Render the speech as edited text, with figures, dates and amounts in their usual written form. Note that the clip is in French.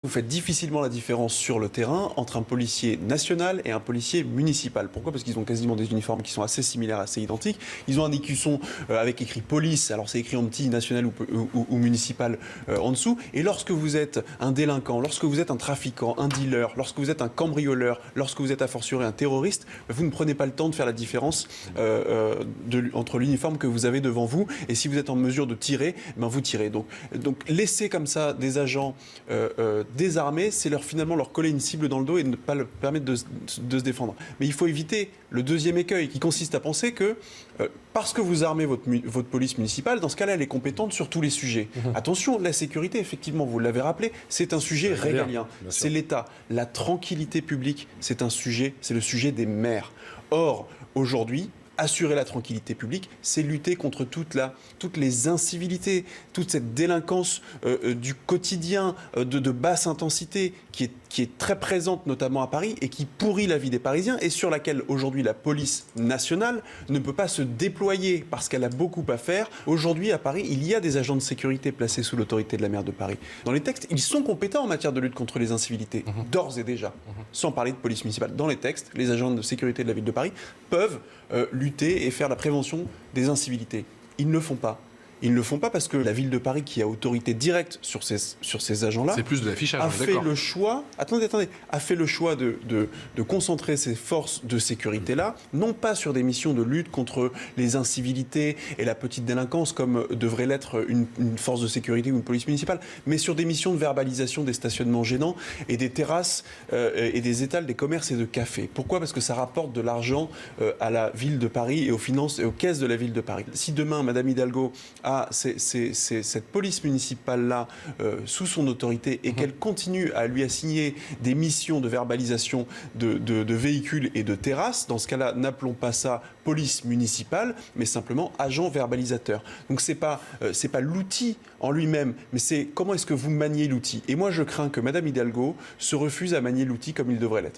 Vous faites difficilement la différence sur le terrain entre un policier national et un policier municipal. Pourquoi? Parce qu'ils ont quasiment des uniformes qui sont assez similaires, assez identiques. Ils ont un écusson avec écrit police, alors c'est écrit en petit national ou municipal en dessous. Et lorsque vous êtes un délinquant, lorsque vous êtes un trafiquant, un dealer, lorsque vous êtes un cambrioleur, lorsque vous êtes a fortiori un terroriste, vous ne prenez pas le temps de faire la différence entre l'uniforme que vous avez devant vous. Et si vous êtes en mesure de tirer, vous tirez. Donc laisser comme ça des agents désarmés, c'est finalement leur coller une cible dans le dos et ne pas leur permettre de se défendre. Mais il faut éviter le deuxième écueil qui consiste à penser que parce que vous armez votre police municipale, dans ce cas-là, elle est compétente sur tous les sujets. Attention, la sécurité, effectivement, vous l'avez rappelé, c'est un sujet régalien. C'est l'État. La tranquillité publique, c'est le sujet des maires. Or, aujourd'hui, assurer la tranquillité publique, c'est lutter contre toutes les incivilités, toute cette délinquance du quotidien de basse intensité qui est très présente notamment à Paris et qui pourrit la vie des Parisiens et sur laquelle aujourd'hui la police nationale ne peut pas se déployer parce qu'elle a beaucoup à faire. Aujourd'hui à Paris, il y a des agents de sécurité placés sous l'autorité de la maire de Paris. Dans les textes, ils sont compétents en matière de lutte contre les incivilités, d'ores et déjà. Sans parler de police municipale. Dans les textes, les agents de sécurité de la ville de Paris peuvent lutter et faire la prévention des incivilités. Ils ne le font pas. Ils ne le font pas parce que la ville de Paris, qui a autorité directe sur ces agents-là, c'est plus de l'affichage, a fait le choix. A fait le choix de concentrer ses forces de sécurité-là, non pas sur des missions de lutte contre les incivilités et la petite délinquance, comme devrait l'être une force de sécurité ou une police municipale, mais sur des missions de verbalisation des stationnements gênants et des terrasses et des étals des commerces et de cafés. Pourquoi? Parce que ça rapporte de l'argent à la ville de Paris et aux finances et aux caisses de la ville de Paris. Si demain, Madame Hidalgo cette police municipale-là sous son autorité et qu'elle continue à lui assigner des missions de verbalisation de véhicules et de terrasses, dans ce cas-là, n'appelons pas ça police municipale, mais simplement agent verbalisateur. Donc c'est pas l'outil en lui-même, mais c'est comment est-ce que vous maniez l'outil. Et moi, je crains que Madame Hidalgo se refuse à manier l'outil comme il devrait l'être.